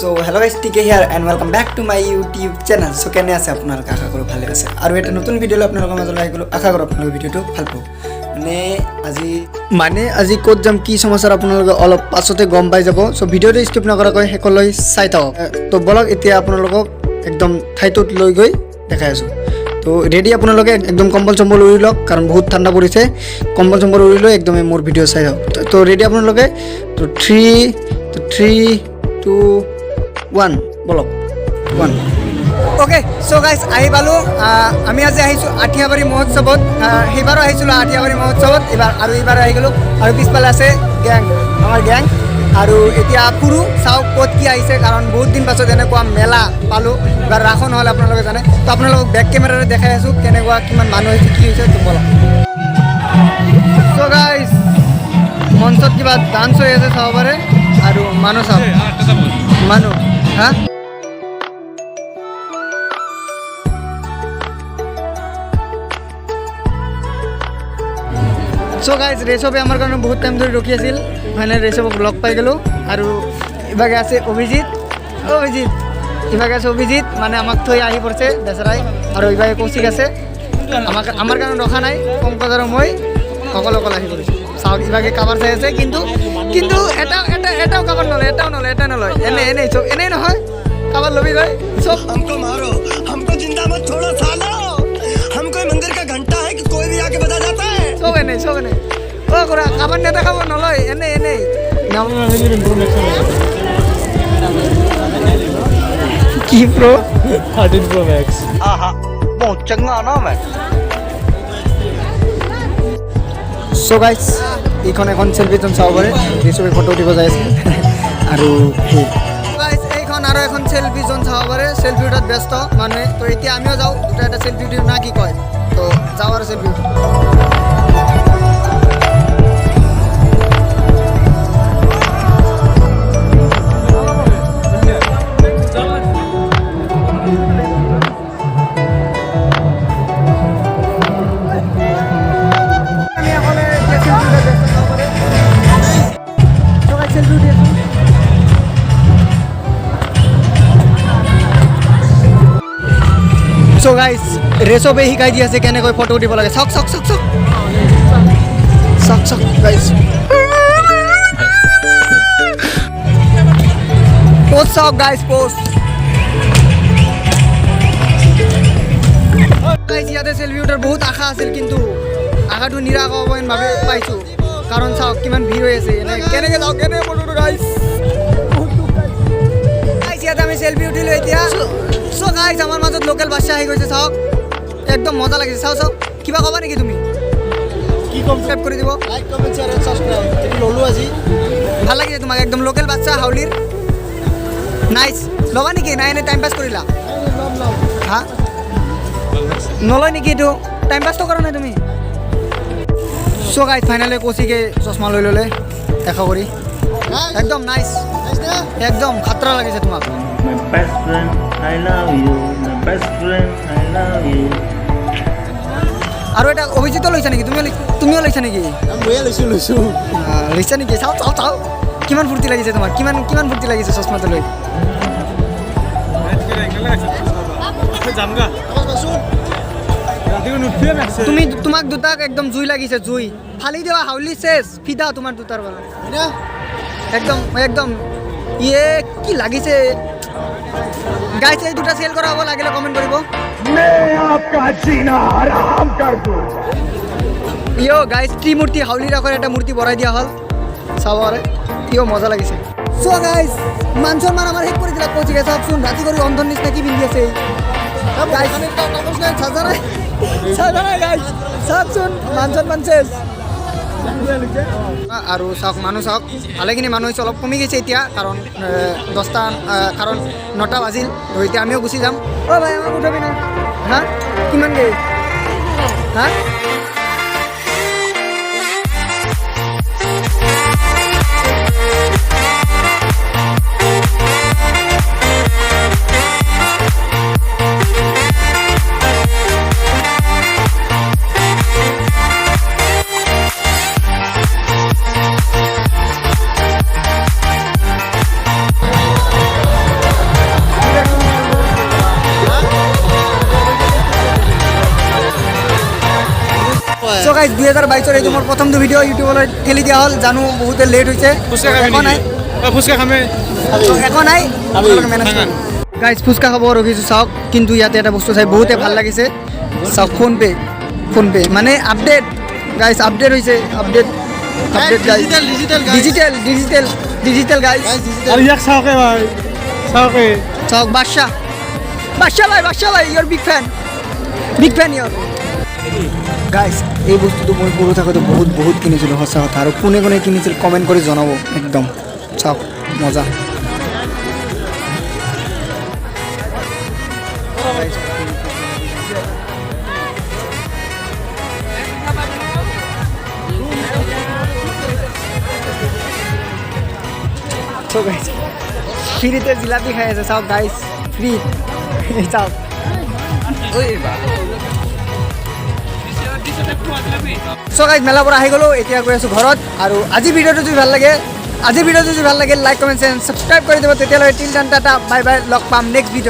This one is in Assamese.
So hello guys, TK here and welcome back to my YouTube channel. So কেনে আছে আপোনালোক আশা কৰো ভালে আছে আৰু এটা নতুন ভিডিও লৈ আপোনালোকৰ মাজলৈ আহিলো আশা কৰো আপোনালোকে ভিডিওটো ভাল পাব আজি কোত যাম কি সমস্যা আপোনালোকে অলপ পাছতে গম পাই যাব সো ভিডিওটো স্কিপ নকৰাকৈ হেকলৈ চাই থাকক তো বলক এতিয়া আপোনালোকক একদম ঠাইটোত লৈ গৈ দেখাই আছো তো ৰেডি আপোনালোকে একদম কম্বল চম্বল উৰি লওক কাৰণ বহুত ঠাণ্ডা পৰিছে কম্বল চম্বল উৰি লৈ একদম মোৰ ভিডিও চাই থাকক তো ৰেডি আপোনালোকে তো 3 2 1 বলক 1 ওকে সো গাইস আহি পালো আমি আজি আহিছো আঠিয়াবাড়ী মহোৎসৱত হেবাৰো আহিছিলো আঠিয়াবাড়ী মহোৎসৱত এবাৰ আহি গলো আৰু পিছফালে আছে গ্যাং আমাৰ গ্যাং আৰু এতিয়া পুৰু চাও ক'ত কি আহিছে কাৰণ বহুত দিন পাছত এনেকুৱা মেলা পালো এবাৰ ৰাখো নহ'লে আপোনালোকে জানে তো আপোনালোকক বেক কেমেৰাৰে দেখাই আছো কেনেকুৱা কিমান মানুহ হৈছে কি হৈছে তো বলক সো গাইস মঞ্চত কিবা ডান্স হৈ আছে চাব পাৰে আৰু মানুহ চাও মানুহ হা সো গাইজ ৰেচবে আমাৰ কাৰণে বহুত টাইম ধৰি ৰখি আছিল ফাইনেল ৰেচবক লগ পাই গ'লোঁ আৰু ইভাগে আছে অভিজিত ইভাগে আছে অভিজিত মানে আমাক থৈ আহি পৰিছে বেচেৰাই আৰু ইভাগে কৌশিক আছে আমাৰ কাৰণে ৰখা নাই পংকজ আৰু মই অকল আহি পৰিছোঁ চাওক ইভাগে কাবাৰ চাই আছে কিন্তু এটাও কাবাৰ নলয় এনেই নহয় কাবাৰ লবি যায় চব हमको मारो हमको जिंदा मत छोड़ो सालो हम कोई मंदिर का घंटा है कि कोई भी आके बजा जाता है সব এনেই ও কৰা কাবাৰ নেতা খাব নলয় এনেই কি প্ৰো 13 Pro Max आहा बहुत चंगा नाम है সো গাইস এইখন এখন সেলফি জন চাব পাৰে ৰেচবে ফটো উঠিব যায় আছে আৰু গাইস এইখন আৰু এখন সেলফি জন চাব পাৰে সেলফি উঠাত ব্যস্ত মানে তো এতিয়া আমিও যাও দুটা এটা সেলফি উঠিম না কি কয় তো যাও আৰু সেলফি সো গাইস ৰেচবে শিকাই দি আছে কেনেকৈ ফটো উঠিব লাগে চক গাইস পোস্ট চক গাইস পোস্ট গাইস ইয়াতে সেলফি উঠাৰ বহুত আশা আছিল কিন্তু আশাটো নিৰাশ হ'ব যেন ভাবে পাইছো কাৰণ চাওক কিমান ভিৰ হৈ আছে কেনেকৈ যাওক কেনেকৈ ফটো উঠো গাইস ইয়াতে আমি সেলফি উঠিলো এতিয়া সো গাইস আমার মাজত লোকাল বাচ্চা আহি গৈছে চাওক একদম মজা লাগিছে চাও কিবা কবা নেকি তুমি কি সাবস্ক্রাইব কৰি দিব like comment share and subscribe এটি ললো আজি ভাল লাগিছে তোমাক একদম লোকাল বাচ্চা হাউলিৰ নাইস লবা নেকি নাই নে টাইম পাস কৰিলা হা নলয় নেকি এটো টাইম পাস তো কৰা নাই তুমি সো গাইস ফাইনালি কৌশিকে চশমা লৈ ললে দেখা কৰি একদম নাইস একদম খাতৰা লাগিছে তোমাক My best friend, I love you. My best friend, I love you. আৰু এটা অভিজিত লৈছা নেকি তুমিও লৈছা নেকি মই লৈছো লৈছা নেকি চাও কিমান ফূৰ্তি লাগিছে তোমাৰ কিমান ফূৰ্তি লাগিছে চশমাটো লৈ তোমাক দুটাক একদম জুই লাগিছে জুই ফালি দেৱা হাউলি চেছ ফিদা তোমাৰ দুটাৰ বালা একদম ইয়ে কি লাগিছে গাইস এই দুটা সেল কৰা হবে লাগিলে কমেন্ট কৰিব मैं आपका जीना हराम कर दूं ইয়ো গাইস ত্ৰিমূৰ্তি হাউলি ৰাখৰ এটা মূৰ্তি বড়াই দিয়া হল চাবৰে ইয়ো মজা লাগিছে সো গাইস মানসন মান আমাৰ হেক কৰি দিলা কোচি গেছ শুন ৰাতি কৰি অন্ধন নিছ নাকি বিন্দি আছে গাইস সাজানা গাইস সব শুন মানসন মানসেস আৰু চাওক মানুহ চাওক ভালেখিনি মানুহ হৈছে অলপ কমি গৈছে এতিয়া কাৰণ 10টা কাৰণ 9টা বাজিল তো এতিয়া আমিও গুচি যাম ভাই আমাক উঠাবি না হা কিমান গে হা সো গাইজ 2022 এইটো মোৰ প্ৰথমটো ভিডিঅ' ইউটিউবলৈ ঠেলি দিয়া হ'ল জানো বহুতে লেট হৈছে একো নাই ফুচকা খামে একো নাই আপোনালোকে মেনেজ কৰক গাইজ ফুচকা খাব ৰখিছোঁ চাওক কিন্তু ইয়াতে এটা বস্তু চাই বহুতে ভাল লাগিছে চাওক ফোনপে' মানে আপডেট গাইজ আপডেট হৈছে আপডেট গাইজ ডিজিটেল গাইজ আৰু ইয়াক চাওকে ভাই চাওকে চাওক বাদশা লাই ইয়ৰ বিগ ফেন ইয়ৰ গাইজ এই বস্তুটো মই সৰু থাকোঁতে বহুত কিনিছিলোঁ সঁচা কথা আৰু কোনে কিনিছিল কমেণ্ট কৰি জনাব একদম চাওক মজা ফ্ৰীতে জিলাপি খাই আছে চাওক গাইজ ফ্ৰী চাওক চ' গাইজ মেলাৰ পৰা আহি গ'লোঁ এতিয়া গৈ আছোঁ ঘৰত আৰু আজি ভিডিঅ'টো যদি ভাল লাগে লাইক কমেণ্ট এণ্ড ছাবস্ক্ৰাইব কৰি দিব তেতিয়ালৈ টিল টাটা বাই বাই লগ পাম নেক্সট ভিডিঅ'